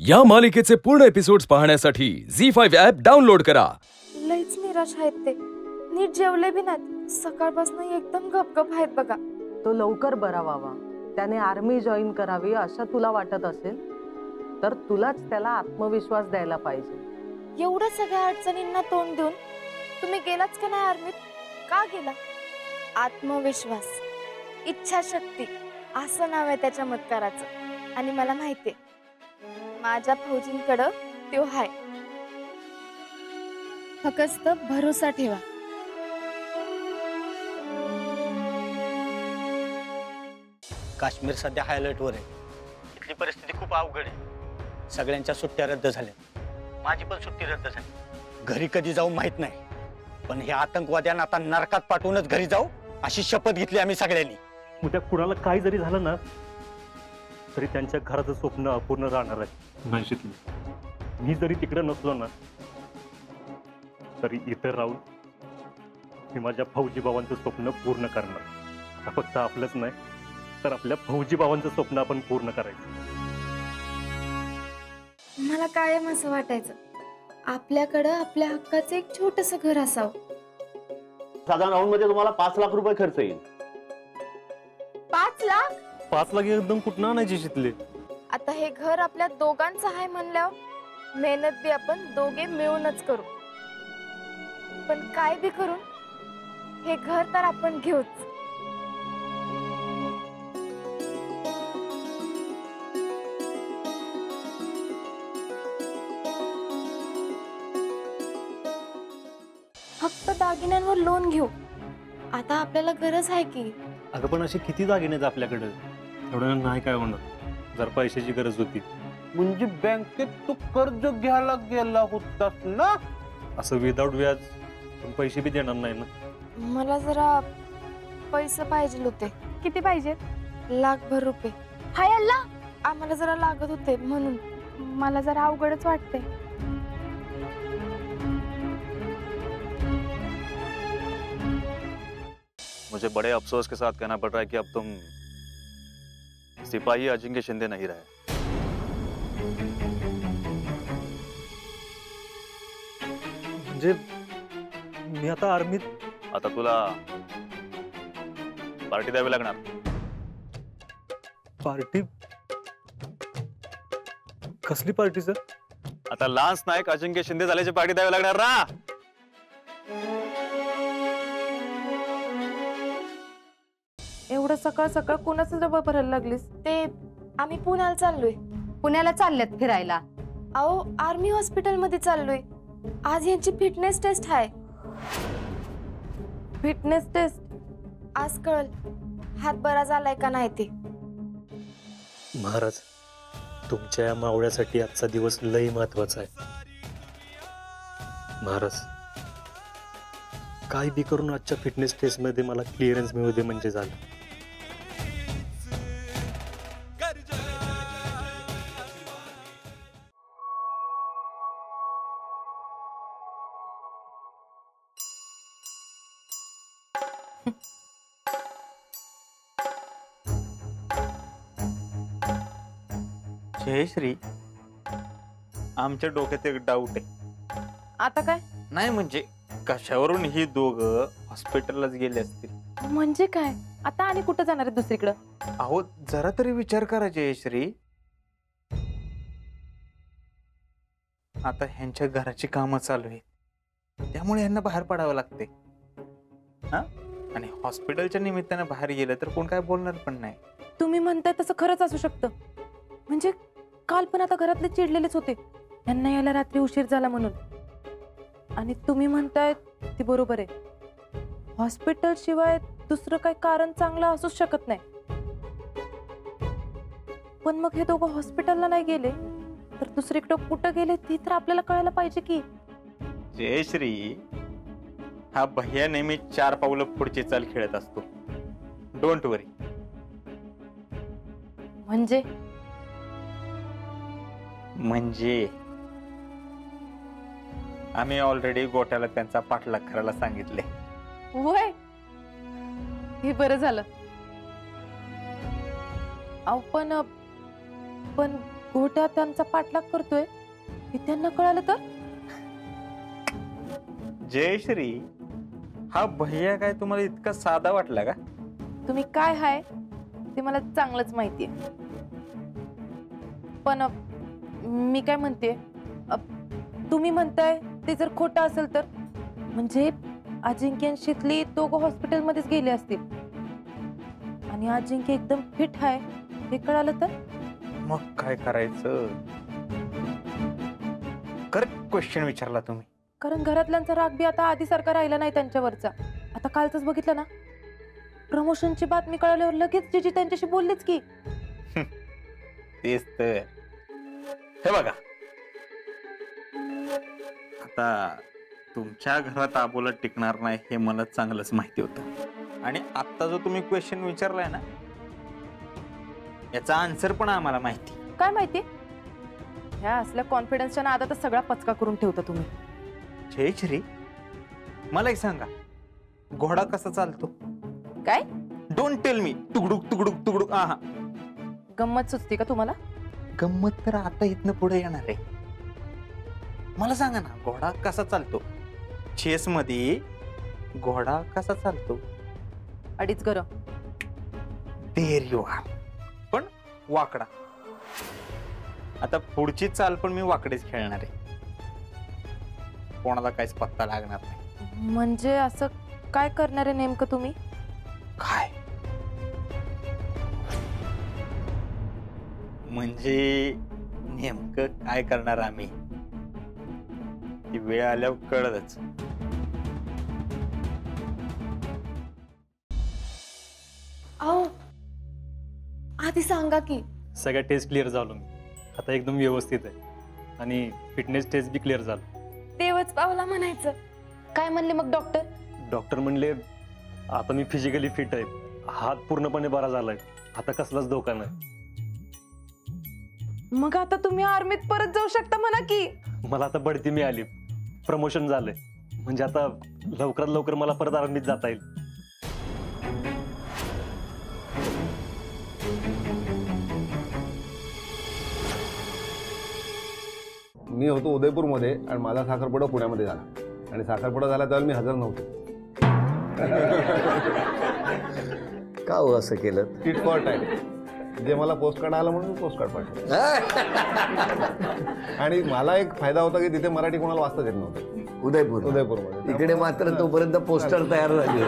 या मालिकेचे पूर्ण एपिसोड्स पाहण्यासाठी झी5 ॲप डाउनलोड करा। लईच निराश आहेत ते, नीट जेवले बी नाहीत, सकाळपासून एकदम गपगप आहेत बघा। तो लवकर बरा व्हावा, त्याने आर्मी जॉईन करावी असं तुला वाटत असेल तर तुलाच त्याला आत्मविश्वास द्यायला पाहिजे। एवढ्या सगळ्या अडचणींना तोंड देऊन तुम्ही गेलाच का नाही आर्मीत? का गेला? आत्मविश्वास, इच्छाशक्ती असं नाव आहे त्या चमत्काराचं। आणि मला माहितीये माझ्या फौजींकडं तो हाय, फक्त भरोसा ठेवा। काश्मीर सध्या हाय अलर्टवर आहे। इथली परिस्थिती खूप अवघड आहे। सगळ्यांच्या सुट्ट्या रद्द झाल्या, माझी पण सुट्टी रद्द झाली। घरी कधी जाऊ माहित नाही, पण हे आतंकवाद्यांना आता नरकात पाठवूनच घरी जाऊ अशी शपथ घेतली आम्ही सगळ्यांनी। उद्या कुणाला काही जरी झालं ना तरी त्यांच्या घराचं स्वप्न अपूर्ण राहणार आहे। नाशिकली मी जरी तिकडे नसलो ना तरी इतर राहून मी माझ्या फौजी भावांचं स्वप्न पूर्ण करणार। फक्त आपलंच नाही तर आपल्या फौजी भावांचं स्वप्न आपण पूर्ण करायचं। मला कायम असं वाटायचं आपल्याकडं आपल्या हक्काचं एक छोटंसं घर असावं। साधारण राऊंड मध्ये तुम्हाला 5 लाख रुपये खर्च येईल। 5 लाख? 5 लाख एकदम कुठं आणायची शितले? आता हे घर आपल्या दोघांचं आहे म्हणल्यावर मेहनत बी आपण दोघे मिळूनच करू, पण काय बी करून हे घर तर आपण घेऊच। फक्त दागिन्यांवर लोन घेऊ, आता आपल्याला गरज आहे की। अगं पण असे किती दागिने आपल्याकडे, एवढं नाही काय होणार। जर पैशाची गरज होती म्हणजे बँकेत तू कर्ज घ्यायला गेला होतास ना? असं विदाउट व्याज पण पैसे बी देणार नाही ना। मला जरा पैसे पाहिजे होते। किती पाहिजे? 1 लाखभर रुपये। हाय अल्ला, आम्हाला जरा लागत होते म्हणून। मला जरा अवघडच वाटते। मुझे बड़े अफसोस के साथ कहना पड़ रहा है कि अब तुम सिपाही अजिंक्य शिंदे नहीं रहे। म्हणजे मी आता आर्मीत? आता तुला पार्टी द्यावी लागणार। पार्टी? कसली पार्टी सर? आता लान्स नायक अजिंक्य शिंदे झाल्याची पार्टी द्यावी लागणार ना। एवढं सकाळ सकाळ कोणाचं डबा भरायला लागलीस? ते आम्ही पुण्याला चाललोय। पुण्याला चालल्यात फिरायला? अहो आर्मी हॉस्पिटल मध्ये चाललोय, आज यांची फिटनेस टेस्ट आहे। Fitness test? आज कळल हात बरा झालाय का नाही ते। महाराज, तुमच्या या मावळ्यासाठी आजचा दिवस लई महत्वाचा आहे। महाराज, काय बी करून आजच्या फिटनेस टेस्ट मध्ये मला क्लिअरन्स मिळू दे म्हणजे झालं। जयश्री, आमच्या डोक्यात एक डाऊट आहे। आता काय? नाही म्हणजे कशावरून ही दोघं हॉस्पिटललाच गेले असतील? म्हणजे काय? आता आणि कुठं जाणार आहे दुसरीकडं? अहो जरा तरी विचार करा जयश्री, आता ह्यांच्या घराची कामं चालू आहेत त्यामुळे ह्यांना बाहेर पडावं लागते। हा, आणि हॉस्पिटलच्या निमित्ताने बाहेर गेलं तर कोण काय बोलणार पण नाही। तुम्ही म्हणताय तसं खरंच असू शकतं। म्हणजे काल पण आता घरातले चिडलेलेच होते यांना यायला रात्री उशीर झाला म्हणून, आणि तुम्ही म्हणताय ते बरोबर आहे। हॉस्पिटल शिवाय दुसरं काही कारण चांगलं असूच शकत नाही। पण मग हे दोघं हॉस्पिटलला नाही गेले तर दुसरीकडे कुठं गेले ते तर आपल्याला कळायला पाहिजे की। जयश्री, हा भैया नेहमी 4 पावलं पुढची चाल खेळत असतो। डोंट वरी। म्हणजे आम्ही ऑलरेडी गोट्याला त्यांचा पाठलाग करायला सांगितले। वय, हे बरं झालं। पण गोट्या त्यांचा पाठलाग करतोय हे त्यांना कळालं तर? जयश्री, हा भैया काय तुम्हाला इतका साधा वाटला का? तुम्ही काय हाय ते मला चांगलंच माहितीये. पण मी काय म्हणते, तुम्ही म्हणताय ते जर खोटं असेल तर म्हणजे अजिंक्य आणि शीतली दोघं हॉस्पिटलमध्येच गेले असतील आणि अजिंक्य एकदम फिट आहे हे कळालं तर? मग काय करायचं? करेक्ट क्वेश्चन विचारला तुम्ही. कारण घरातल्यांचा राग बी आता आधीसारखा राहिला नाही त्यांच्यावरचा. आता कालच बघितलं ना, प्रमोशनची बातमी कळल्यावर लगेच जीजी त्यांच्याशी बोललीच की. तेच तर. हे बघा, आता तुमच्या घरात आबोला टिकणार नाही हे मला चांगलंच माहिती होतं. आणि आता जो तुम्ही क्वेश्चन विचारलाय ना, याचा आन्सर पण आम्हाला माहिती. काय माहिती? ह्या असल्या कॉन्फिडन्सच्या नादात सगळा पचका करून ठेवता तुम्ही. जयश्री, मला एक सांगा, घोडा कसा चालतो? काय? Don't tell me. तुकडुक तुकडुक तुकडुक. आहा, गंमत सुचते का तुम्हाला? गंमत तर आता इथनं पुढे येणार आहे. मला सांगा ना, घोडा कसा चालतो? चेस मध्ये घोडा कसा चालतो? अडीच गर. There you are. पण वाकडा. आता पुढची चाल पण मी वाकडेच खेळणार आहे. कोणाला काहीच पत्ता लागणार नाही. म्हणजे असं काय करणार आहे नेमकं तुम्ही? काय म्हणजे नेमकं काय करणार आम्ही ती वेळ आल्यावर कळलंच. अहो आधी सांगा की. सगळ्या टेस्ट क्लिअर झालो मी. आता एकदम व्यवस्थित आहे आणि फिटनेस टेस्ट बी क्लिअर झालं. देवच पावला म्हणायचं. काय म्हणले मग डॉक्टर? डॉक्टर म्हणले आता मी फिजिकली फिट आहे, हात पूर्णपणे बरा झालाय, आता कसलाच धोका नाही. मग आता तुम्ही आर्मीत परत जाऊ शकता म्हणा की. मला आता बढती मिळाली, प्रमोशन झालंय, म्हणजे आता लवकरात लवकर मला परत आर्मीत जाता येईल. मी होतो उदयपूरमध्ये आणि माझा साखरपुडा पुण्यामध्ये झाला आणि साखरपुडा झाला त्यावेळेला मी हजर नव्हतो. का हो असं केलं? Tit for time. जे मला पोस्ट कार्ड आलं म्हणून पोस्ट कार्ड पाठवलं. आणि मला एक फायदा होता की तिथे मराठी कोणाला वाचता येत नव्हतं. उदयपूरमध्ये. इकडे मात्र तोपर्यंत पोस्टर तयार झाले.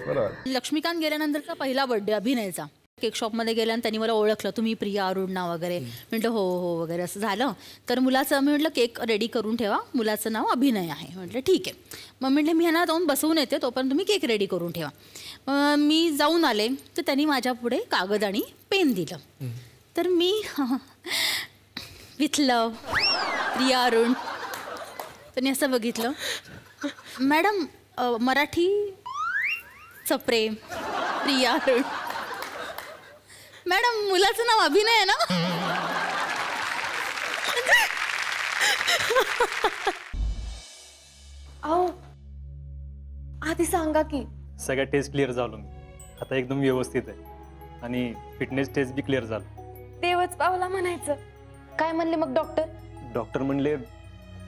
बरोबर. लक्ष्मीकांत गेल्यानंतरचा पहिला बर्थडे अभिनयचा. केक शॉपमध्ये गेल्यानं त्यांनी मला ओळखलं, तुम्ही प्रिया अरुणा वगैरे. म्हटलं हो हो वगैरे असं झालं. तर मुलाचं मी म्हटलं केक रेडी करून ठेवा, मुलाचं नाव अभिनय आहे. म्हटलं ठीक आहे. मग म्हटलं मी ह्यांना जाऊन बसवून येते, तोपर्यंत तुम्ही केक रेडी करून ठेवा. मी जाऊन आले तर त्यांनी माझ्या पुढे कागद आणि पेन दिलं. तर मी विथ लव प्रिया अरुण. त्यांनी असं बघितलं, मॅडम मराठीचं प्रेम प्रिया अरुण. मॅडम मुलाचं नाव अभिनय आहे ना? अहो आधी सांगा की. सगळ्या टेस्ट क्लिअर झालो मी. आता एकदम व्यवस्थित आहे आणि फिटनेस टेस्ट बी क्लिअर झालं. देवच पावला म्हणायचं. काय म्हणले मग डॉक्टर? डॉक्टर म्हणले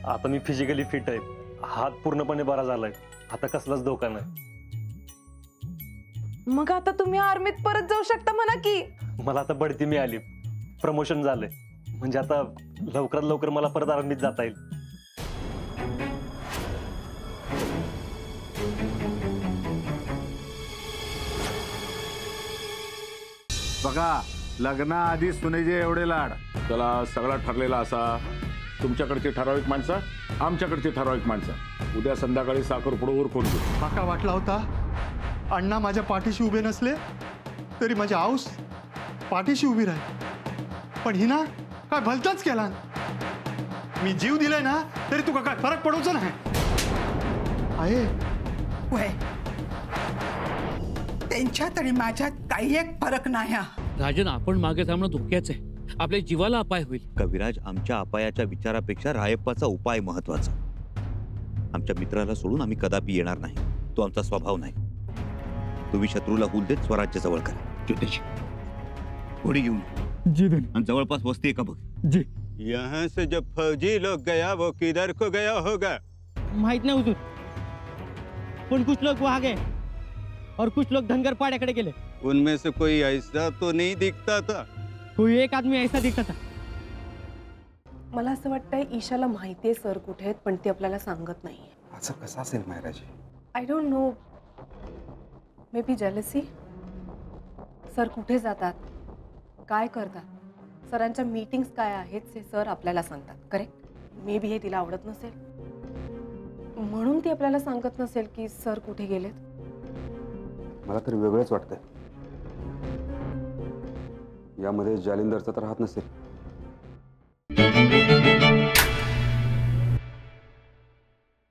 आता मी फिजिकली फिट आहे, हात पूर्णपणे बरा झालाय, आता कसलाच धोका नाही. मग आता तुम्ही आर्मीत परत जाऊ शकता म्हणा की. मला आता बढती मिळाली, प्रमोशन झालंय, म्हणजे आता लवकरात लवकर मला परत आर्मीत जाता येईल. बघा, लग्नाआधी सुनेचे एवढे लाड. चला, सगळा ठरलेला असा. तुमच्याकडची ठराविक माणसं, आमच्याकडची ठराविक माणसं. उद्या संध्याकाळी साखरपुडा उरकून घेऊ. काका वाटला होता अण्णा माझ्या पाठीशी उभे नसले तरी माझी आऊस पाठीशी उभी राहील. पण हिना काय भलताच केला. मी जीव दिलाय ना तरी तुका काय फरक पडवचा नाही आहे. त्यांच्यात आणि माझ्यात काही एक फरक नाही. राजन, आपण मागे थांबणं धोक्याच आहे. आपल्या जीवाला अपाय होईल. कविराज, आमच्या अपायाच्या विचारापेक्षा रायप्पाचा उपाय महत्वाचा. आमच्या मित्राला सोडून आम्ही कदापि येणार नाही. तो आमचा स्वभाव नाही. तुम्ही शत्रूला हुल देत स्वराज्य जवळ करा. ज्योतिषी पुढे येऊन जी आणि जवळपास वस्ती आहे का बघ. जी. यहाँ से जब फौजी लोग गया वो किधर को गया होगा? माहित नहीं हुजूर, पण कुछ लोग वहां गए और कुछ लोग धनगर पाड़े गेले. उनमें से कोई ऐसा तो नहीं दिखता था? कोई एक आदमी ऐसा दिखता था. मला असं वाटतंय ईशाला माहितीये सर कुठे आहेत, पण ती आपल्याला सांगत नाहीये. असं कसं असेल मायराजी? I don't know, may be jealousy. Sir कुठे जातात, काय करतात, सरांच्या मीटिंग्स काय आहेत ते सर आपल्याला सांगतात. करेक्ट? मे बी हे तिला आवडत नसेल म्हणून ती आपल्याला सांगत नसेल की सर कुठे गेलेत. मला तर वेगळंच वाटतंय. यामध्ये जालिंदरचा तर हात नसेल.